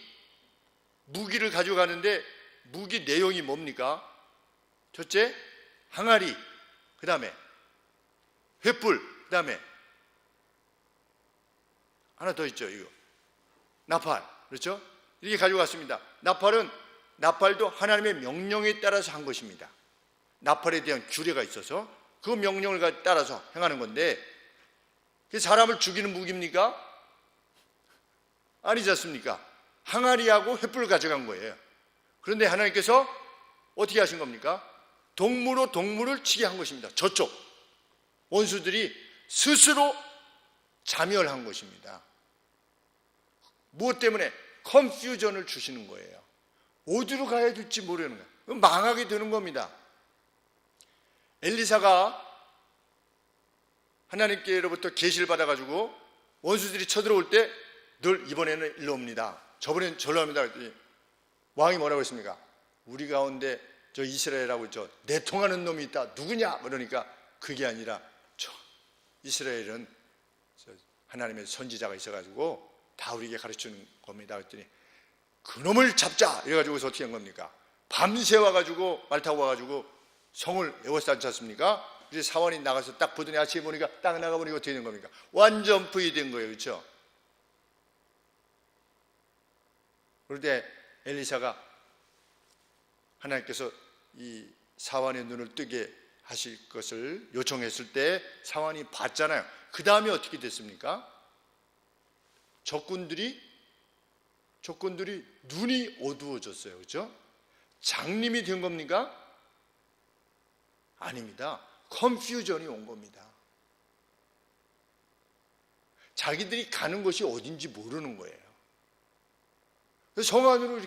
무기를 가져가는데 무기 내용이 뭡니까? 첫째, 항아리, 그 다음에 횃불, 그 다음에 하나 더 있죠. 이거 나팔, 그렇죠? 이렇게 가지고 갔습니다. 나팔도 하나님의 명령에 따라서 한 것입니다. 나팔에 대한 규례가 있어서 그 명령을 따라서 행하는 건데, 그게 사람을 죽이는 무기입니까? 아니지 않습니까? 항아리하고 횃불을 가져간 거예요. 그런데 하나님께서 어떻게 하신 겁니까? 동무로 동무를 치게 한 것입니다. 저쪽 원수들이 스스로 자멸한 것입니다. 무엇 때문에? 컨퓨전을 주시는 거예요. 어디로 가야 될지 모르는 거예요. 망하게 되는 겁니다. 엘리사가 하나님께로부터 계시를 받아가지고 원수들이 쳐들어올 때 늘 이번에는 일로 옵니다, 저번에는 절로 옵니다 그랬더니 왕이 뭐라고 했습니까? 우리 가운데 저 이스라엘하고 저 내통하는 놈이 있다, 누구냐? 그러니까 그게 아니라 저 이스라엘은 하나님의 선지자가 있어가지고 다 우리에게 가르치는 겁니다 그랬더니 그놈을 잡자 이래가지고서 어떻게 한 겁니까? 밤새 와가지고 말 타고 와가지고 성을 에워싸지 않지 않습니까? 이제 사원이 나가서 딱 보더니 아침에 보니까 딱 나가보니까 어떻게 된 겁니까? 완전 부의된 거예요. 그렇죠? 그럴 때 엘리사가 하나님께서 이 사원의 눈을 뜨게 하실 것을 요청했을 때 사원이 봤잖아요. 그 다음에 어떻게 됐습니까? 적군들이 눈이 어두워졌어요. 그렇죠? 장님이 된 겁니까? 아닙니다. 컨퓨전이 온 겁니다. 자기들이 가는 곳이 어딘지 모르는 거예요. 성 안으로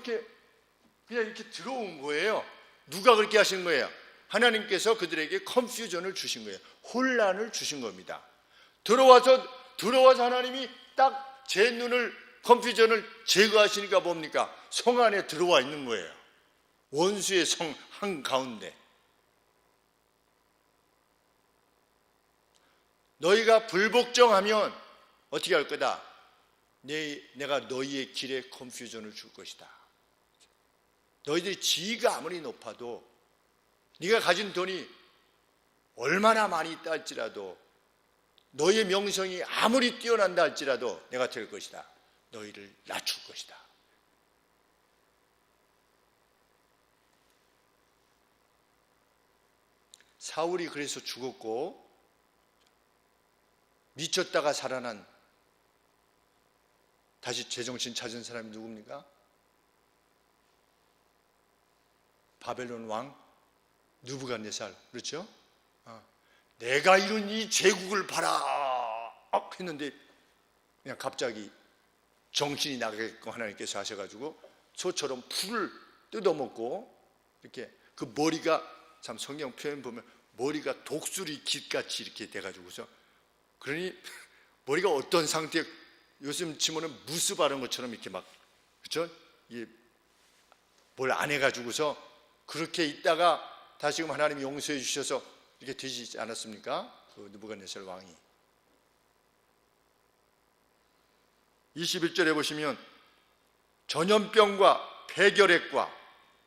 그냥 이렇게 들어온 거예요. 누가 그렇게 하신 거예요? 하나님께서 그들에게 컨퓨전을 주신 거예요. 혼란을 주신 겁니다. 들어와서 하나님이 딱 제 눈을, 컨퓨전을 제거하시니까 뭡니까? 성 안에 들어와 있는 거예요. 원수의 성 한가운데. 너희가 불복종하면 어떻게 할 거다? 내가 너희의 길에 컨퓨전을 줄 것이다. 너희들이 지위가 아무리 높아도, 네가 가진 돈이 얼마나 많이 있다 할지라도, 너희의 명성이 아무리 뛰어난다 할지라도 내가 될 것이다. 너희를 낮출 것이다. 사울이 그래서 죽었고 미쳤다가 살아난, 다시 제정신 찾은 사람이 누굽니까? 바벨론 왕 느부갓네살. 그렇죠? 내가 이룬 이 제국을 봐라 했는데 그냥 갑자기 정신이 나게끔 하나님께서 하셔가지고 소처럼 풀을 뜯어먹고, 이렇게 그 머리가, 참 성경 표현 보면 머리가 독수리 깃같이 이렇게 돼가지고서, 그러니 머리가 어떤 상태에, 요즘 치면은 무스 바른 것처럼 이렇게 막, 그렇죠? 뭘 안 해가지고서 그렇게 있다가 다시금 하나님이 용서해 주셔서 이렇게 되지 않았습니까? 그 느부갓네살 왕이. 21절에 보시면 전염병과 폐결핵과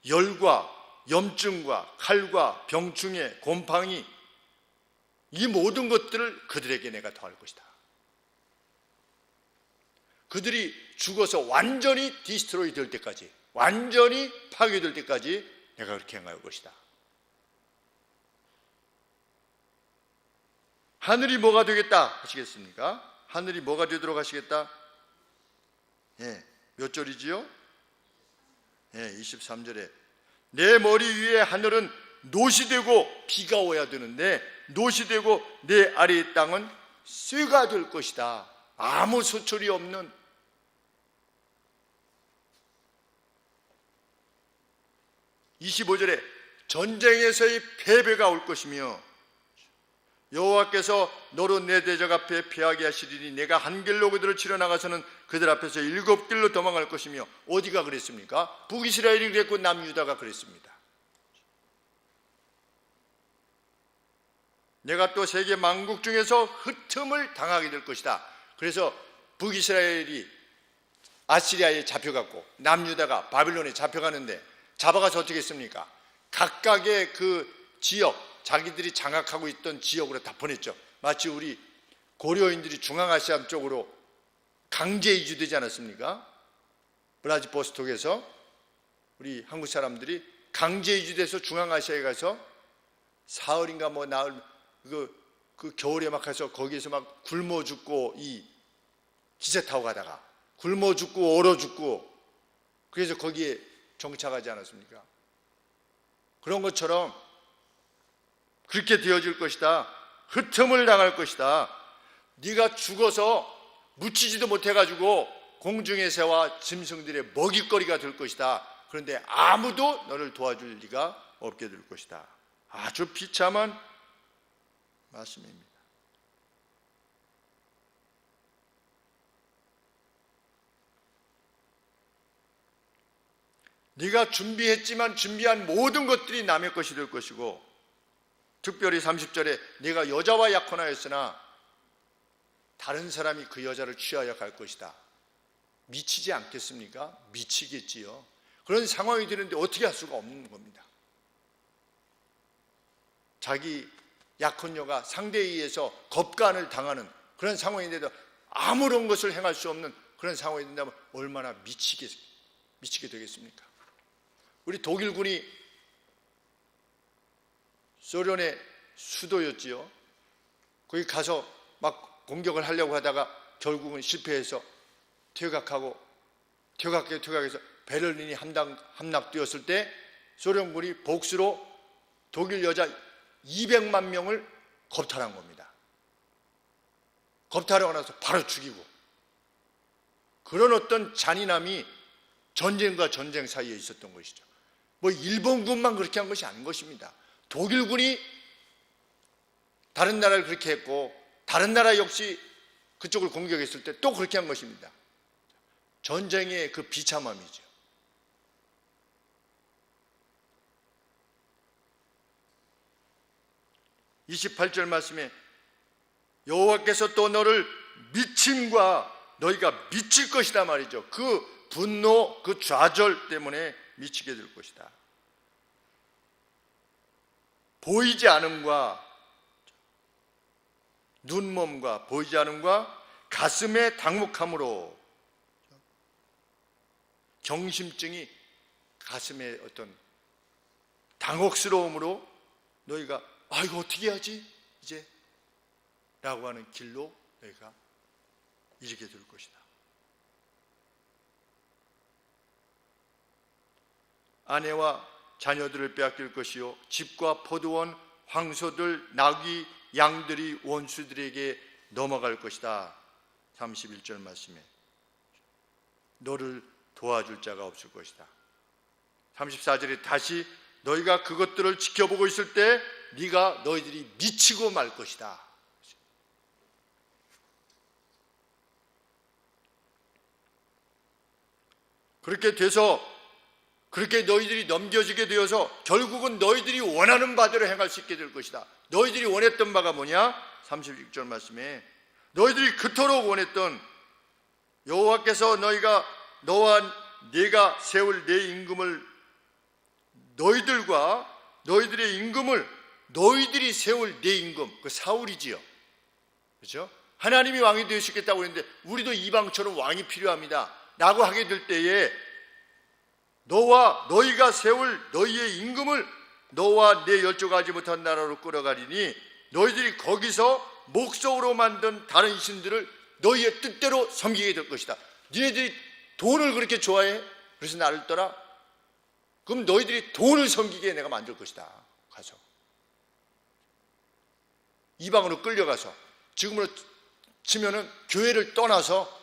열과 염증과 칼과 병충해, 곰팡이, 이 모든 것들을 그들에게 내가 더할 것이다. 그들이 죽어서 완전히 디스트로이 될 때까지, 완전히 파괴될 때까지 내가 그렇게 행할 것이다. 하늘이 뭐가 되겠다 하시겠습니까? 하늘이 뭐가 되도록 하시겠다? 몇 절이지요? 23절에 내 머리 위에 하늘은 노시 되고 비가 오야 되는데, 노시 되고 내 아래의 땅은 쇠가 될 것이다. 아무 소출이 없는. 25절에 전쟁에서의 패배가 올 것이며 여호와께서 너로 내 대적 앞에 패하게 하시리니 내가 한 길로 그들을 치러 나가서는 그들 앞에서 7길로 도망갈 것이며. 어디가 그랬습니까? 북이스라엘이 그랬고 남유다가 그랬습니다. 내가 또 세계 만국 중에서 흩음을 당하게 될 것이다. 그래서 북이스라엘이 아시리아에 잡혀갔고 남유다가 바빌론에 잡혀가는데, 잡아가서 어떻게 했습니까? 각각의 그 지역, 자기들이 장악하고 있던 지역으로 다 보냈죠. 마치 우리 고려인들이 중앙아시아 쪽으로 강제 이주되지 않았습니까? 브라지보스톡에서 우리 한국 사람들이 강제 이주돼서 중앙아시아에 가서 사흘인가 뭐 나흘 그 겨울에 막 가서 거기에서 막 굶어 죽고 이 기차 타고 가다가 굶어 죽고 얼어 죽고 그래서 거기에 정착하지 않았습니까? 그런 것처럼 그렇게 되어질 것이다. 흩음을 당할 것이다. 네가 죽어서 묻히지도 못해가지고 공중의 새와 짐승들의 먹잇거리가 될 것이다. 그런데 아무도 너를 도와줄 리가 없게 될 것이다. 아주 비참한 말씀입니다. 네가 준비했지만 준비한 모든 것들이 남의 것이 될 것이고, 특별히 30절에 네가 여자와 약혼하였으나 다른 사람이 그 여자를 취하여 갈 것이다. 미치지 않겠습니까? 미치겠지요. 그런 상황이 되는데 어떻게 할 수가 없는 겁니다. 자기 약혼녀가 상대에 의해서 겁간을 당하는 그런 상황인데도 아무런 것을 행할 수 없는 그런 상황이 된다면 얼마나 미치게 되겠습니까? 우리 독일군이 소련의 수도였지요. 거기 가서 막 공격을 하려고 하다가 결국은 실패해서 퇴각해서 베를린이 함락되었을 때 소련군이 복수로 독일 여자 200만 명을 겁탈한 겁니다. 겁탈하고 나서 바로 죽이고, 그런 어떤 잔인함이 전쟁과 전쟁 사이에 있었던 것이죠. 뭐 일본군만 그렇게 한 것이 아닌 것입니다. 독일군이 다른 나라를 그렇게 했고 다른 나라 역시 그쪽을 공격했을 때 또 그렇게 한 것입니다. 전쟁의 그 비참함이죠. (28절) 말씀에 여호와께서 또 너를 미침과 너희가 미칠 것이다 말이죠. 그 분노, 그 좌절 때문에 미치게 될 것이다. 보이지 않음과 눈몸과 보이지 않음과 가슴의 당혹함으로, 경심증이 가슴의 어떤 당혹스러움으로 너희가 이거 어떻게 하지 이제? 라고 하는 길로 너희가 이르게 될 것이다. 아내와 자녀들을 빼앗길 것이요 집과 포도원, 황소들, 나귀, 양들이 원수들에게 넘어갈 것이다. 31절 말씀에 너를 도와줄 자가 없을 것이다. 34절에 다시 너희가 그것들을 지켜보고 있을 때 네가 너희들이 미치고 말 것이다. 그렇게 돼서 그렇게 너희들이 넘겨지게 되어서 결국은 너희들이 원하는 바대로 행할 수 있게 될 것이다. 너희들이 원했던 바가 뭐냐? 36절 말씀에 너희들이 그토록 원했던 여호와께서 너와 네가 세울 내 임금을 너희들의 임금을 너희들이 세울 내 임금, 그 사울이지요. 그렇죠? 하나님이 왕이 되시겠다고 했는데 우리도 이방처럼 왕이 필요합니다 라고 하게 될 때에 너희가 세울 너희의 임금을 너와 내 열조가지 못한 나라로 끌어가리니 너희들이 거기서 목석으로 만든 다른 신들을 너희의 뜻대로 섬기게 될 것이다. 너희들이 돈을 그렇게 좋아해? 그래서 나를 떠나? 그럼 너희들이 돈을 섬기게 내가 만들 것이다. 가서 이방으로 끌려가서, 지금으로 치면은 교회를 떠나서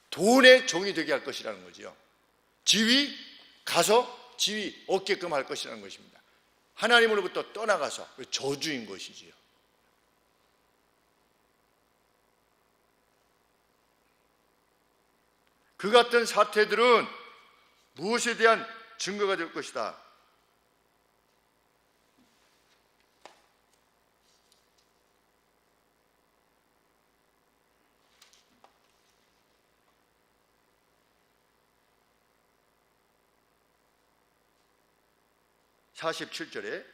돈의 종이 되게 할 것이라는 거지요. 지위 얻게끔 할 것이라는 것입니다. 하나님으로부터 떠나가서 저주인 것이지요. 그 같은 사태들은 무엇에 대한 증거가 될 것이다. (47절에)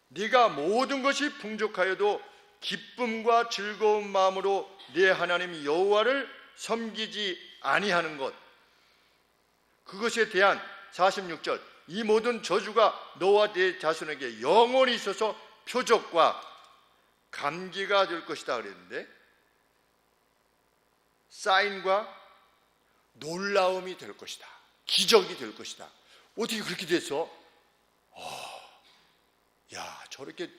네가 모든 것이 풍족하여도 기쁨과 즐거운 마음으로 네 하나님 여호와를 섬기지 아니하는 것, 그것에 대한 46절, 이 모든 저주가 너와 네 자손에게 영원히 있어서 표적과 감기가 될 것이다 그랬는데, 사인과 놀라움이 될 것이다, 기적이 될 것이다. 어떻게 그렇게 돼서 야, 저렇게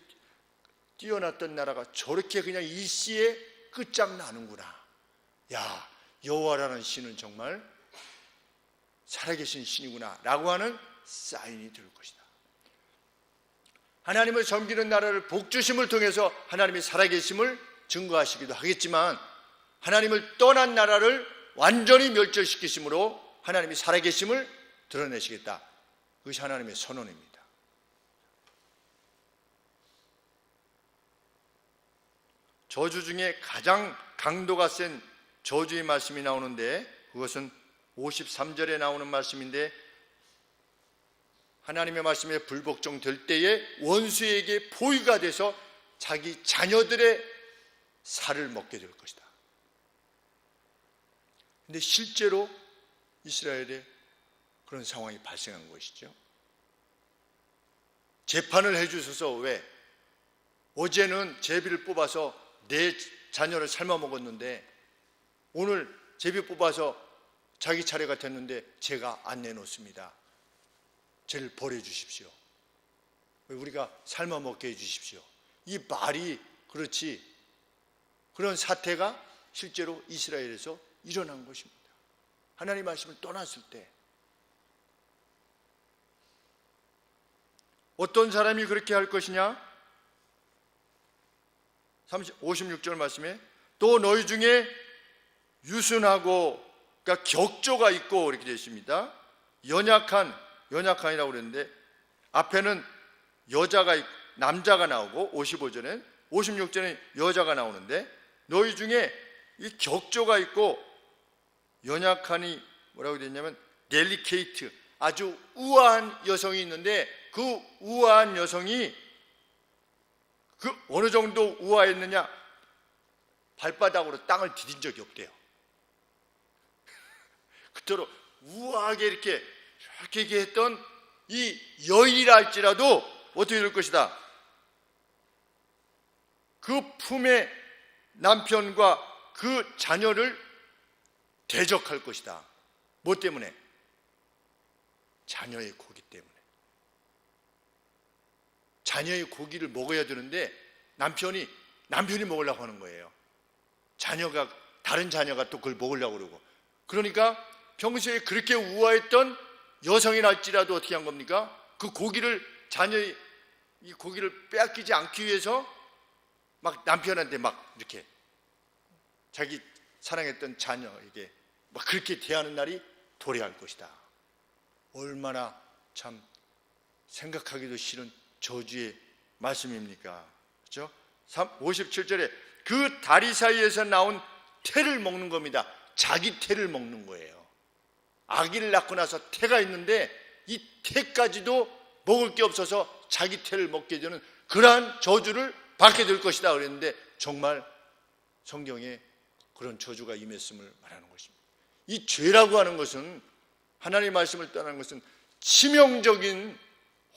뛰어났던 나라가 저렇게 그냥 일시에 끝장나는구나. 야, 여호와라는 신은 정말 살아계신 신이구나 라고 하는 사인이 될 것이다. 하나님을 섬기는 나라를 복주심을 통해서 하나님이 살아계심을 증거하시기도 하겠지만, 하나님을 떠난 나라를 완전히 멸절시키심으로 하나님이 살아계심을 드러내시겠다. 그것이 하나님의 선언입니다. 저주 중에 가장 강도가 센 저주의 말씀이 나오는데, 그것은 53절에 나오는 말씀인데, 하나님의 말씀에 불복종될 때에 원수에게 포위가 돼서 자기 자녀들의 살을 먹게 될 것이다. 근데 실제로 이스라엘에 그런 상황이 발생한 것이죠. 재판을 해주셔서, 왜? 어제는 제비를 뽑아서 내 자녀를 삶아 먹었는데 오늘 제비 뽑아서 자기 차례가 됐는데 제가 안 내놓습니다. 저를 버려주십시오. 우리가 삶아 먹게 해주십시오. 이 말이 그렇지, 그런 사태가 실제로 이스라엘에서 일어난 것입니다. 하나님의 말씀을 떠났을 때 어떤 사람이 그렇게 할 것이냐? 56절 말씀에 또 너희 중에 유순하고, 그러니까 격조가 있고 이렇게 되어 있습니다. 연약한이라고 그랬는데 앞에는 남자가 나오고 55절에 56절에 여자가 나오는데, 너희 중에 이 격조가 있고 연약하니 뭐라고 되어 있냐면 델리케이트, 아주 우아한 여성이 있는데, 그 우아한 여성이 그 어느 정도 우아했느냐? 발바닥으로 땅을 디딘 적이 없대요. 그토록 우아하게 이렇게 했던 이 여인이라 할지라도 어떻게 될 것이다? 그 품의 남편과 그 자녀를 대적할 것이다. 뭐 때문에? 자녀의 고기 때문에. 자녀의 고기를 먹어야 되는데 남편이 먹으려고 하는 거예요. 다른 자녀가 또 그걸 먹으려고 그러고. 그러니까 평소에 그렇게 우아했던 여성이랄지라도 어떻게 한 겁니까? 그 고기를, 자녀의 이 고기를 빼앗기지 않기 위해서 막 남편한테 막 이렇게 자기 사랑했던 자녀에게 막 그렇게 대하는 날이 도래할 것이다. 얼마나 참 생각하기도 싫은 저주의 말씀입니까? 그렇죠? 57절에 그 다리 사이에서 나온 태를 먹는 겁니다. 자기 태를 먹는 거예요. 아기를 낳고 나서 태가 있는데 이 태까지도 먹을 게 없어서 자기 태를 먹게 되는 그러한 저주를 받게 될 것이다 그랬는데, 정말 성경에 그런 저주가 임했음을 말하는 것입니다. 이 죄라고 하는 것은, 하나님의 말씀을 떠나는 것은 치명적인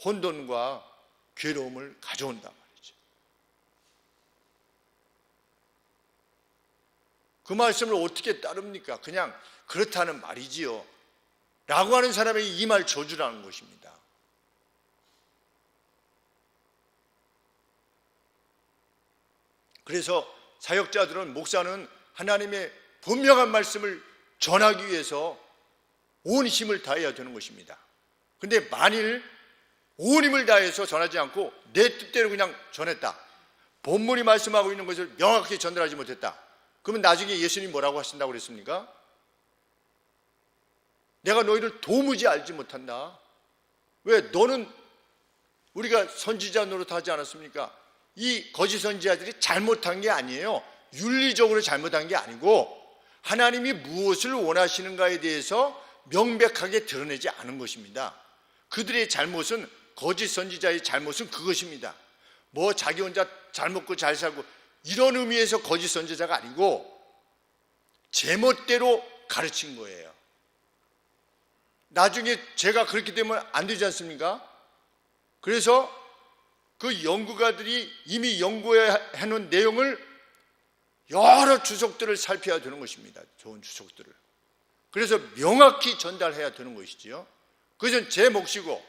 혼돈과 괴로움을 가져온단 말이죠. 그 말씀을 어떻게 따릅니까? 그냥 그렇다는 말이지요 라고 하는 사람에게 이 말 저주라는 것입니다. 그래서 사역자들은, 목사는 하나님의 분명한 말씀을 전하기 위해서 온 힘을 다해야 되는 것입니다. 그런데 만일 온 힘을 다해서 전하지 않고 내 뜻대로 그냥 전했다, 본문이 말씀하고 있는 것을 명확히 전달하지 못했다, 그러면 나중에 예수님이 뭐라고 하신다고 그랬습니까? 내가 너희를 도무지 알지 못한다. 왜? 너는 우리가 선지자 노릇하지 않았습니까? 이 거짓 선지자들이 잘못한 게 아니에요. 윤리적으로 잘못한 게 아니고 하나님이 무엇을 원하시는가에 대해서 명백하게 드러내지 않은 것입니다. 그들의 잘못은, 거짓 선지자의 잘못은 그것입니다. 뭐 자기 혼자 잘 먹고 잘 살고 이런 의미에서 거짓 선지자가 아니고, 제멋대로 가르친 거예요. 나중에 제가 그렇게 되면 안 되지 않습니까? 그래서 그 연구가들이 이미 연구해 놓은 내용을 여러 주석들을 살펴야 되는 것입니다. 좋은 주석들을. 그래서 명확히 전달해야 되는 것이지요. 그것은 제 몫이고,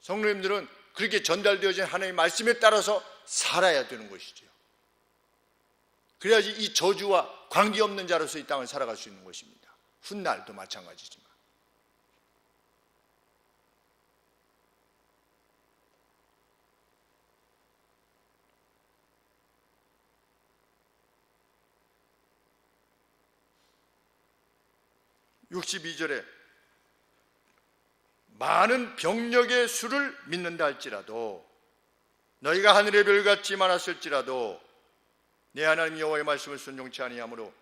성도님들은 그렇게 전달되어진 하나님의 말씀에 따라서 살아야 되는 것이죠. 그래야지 이 저주와 관계없는 자로서 이 땅을 살아갈 수 있는 것입니다. 훗날도 마찬가지지만. (62절에) 많은 병력의 수를 믿는다 할지라도 너희가 하늘의 별같이 많았을지라도 내 하나님 여호와의 말씀을 순종치 아니하므로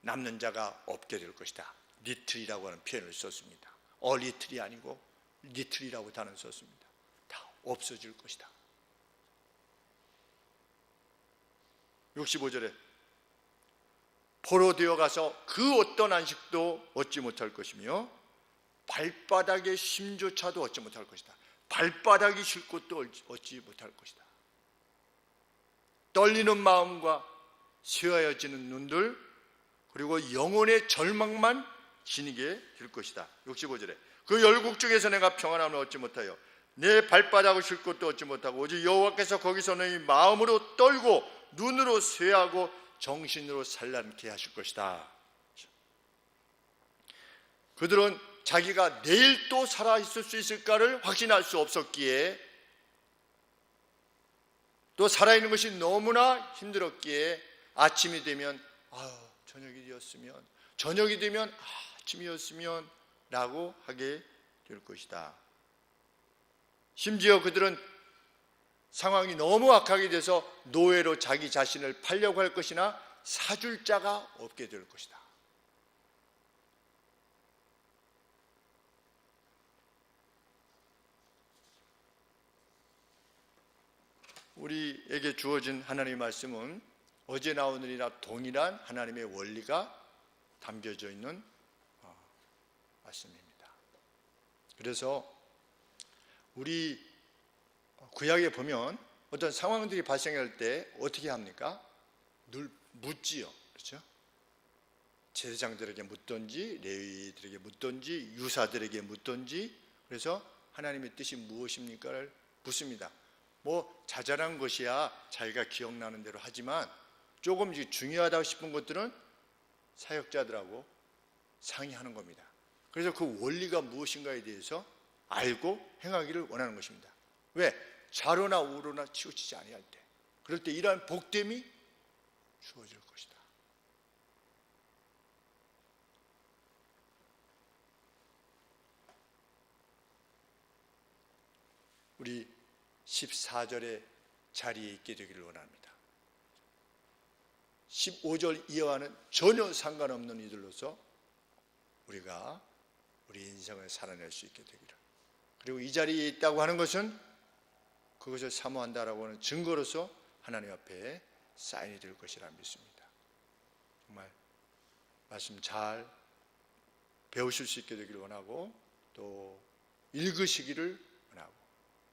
남는 자가 없게 될 것이다. 리틀이라고 하는 표현을 썼습니다. 리틀이 아니고 리틀이라고 단어를 썼습니다. 다 없어질 것이다. 65절에 포로 되어 가서 그 어떤 안식도 얻지 못할 것이며 발바닥의 쉼조차도 얻지 못할 것이다. 발바닥이 쉴 곳도 얻지 못할 것이다. 떨리는 마음과 쇠하여지는 눈들, 그리고 영혼의 절망만 지니게 될 것이다. 65절에 그 열국 중에서 내가 평안함을 얻지 못하여 내 발바닥을 쉴 곳도 얻지 못하고 오직 여호와께서 거기서 너희 마음으로 떨고 눈으로 쇠하고 정신으로 산란케 하실 것이다. 그들은 자기가 내일 또 살아있을 수 있을까를 확신할 수 없었기에, 또 살아있는 것이 너무나 힘들었기에 아침이 되면 저녁이 되었으면, 저녁이 되면 아침이었으면 라고 하게 될 것이다. 심지어 그들은 상황이 너무 악하게 돼서 노예로 자기 자신을 팔려고 할 것이나 사줄 자가 없게 될 것이다. 우리에게 주어진 하나님의 말씀은 어제나 오늘이나 동일한 하나님의 원리가 담겨져 있는 말씀입니다. 그래서 우리 구약에 보면 어떤 상황들이 발생할 때 어떻게 합니까? 늘 묻지요. 그렇죠? 제사장들에게 묻든지 레위들에게 묻든지 유사들에게 묻든지, 그래서 하나님의 뜻이 무엇입니까를 묻습니다. 자잘한 것이야 자기가 기억나는 대로 하지만 조금 중요하다고 싶은 것들은 사역자들하고 상의하는 겁니다. 그래서 그 원리가 무엇인가에 대해서 알고 행하기를 원하는 것입니다. 왜? 좌로나 우로나 치우치지 아니할 때, 그럴 때 이러한 복됨이 주어질 것이다. 우리 14절의 자리에 있게 되기를 원합니다. 15절 이하와는 전혀 상관없는 이들로서 우리가 우리 인생을 살아낼 수 있게 되기를, 그리고 이 자리에 있다고 하는 것은 그것을 사모한다라고 하는 증거로서 하나님 앞에 사인이 될 것이라 믿습니다. 정말 말씀 잘 배우실 수 있게 되기를 원하고, 또 읽으시기를 원하고,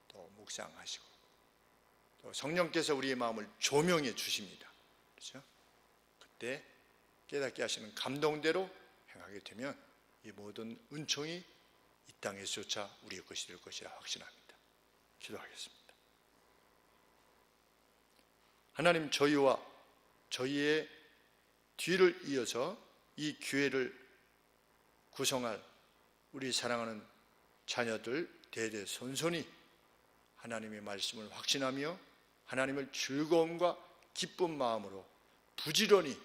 또 묵상하시고, 또 성령께서 우리의 마음을 조명해 주십니다. 그렇죠? 그때 깨닫게 하시는 감동대로 행하게 되면 이 모든 은총이 이 땅에서조차 우리의 것이 될 것이라 확신합니다. 기도하겠습니다. 하나님, 저희와 저희의 뒤를 이어서 이 교회를 구성할 우리 사랑하는 자녀들 대대손손이 하나님의 말씀을 확신하며 하나님을 즐거움과 기쁜 마음으로 부지런히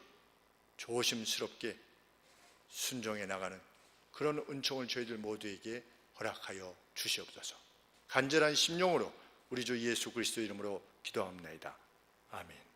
조심스럽게 순종해 나가는 그런 은총을 저희들 모두에게 허락하여 주시옵소서. 간절한 심령으로 우리 주 예수 그리스도 이름으로 기도합니다. 아멘.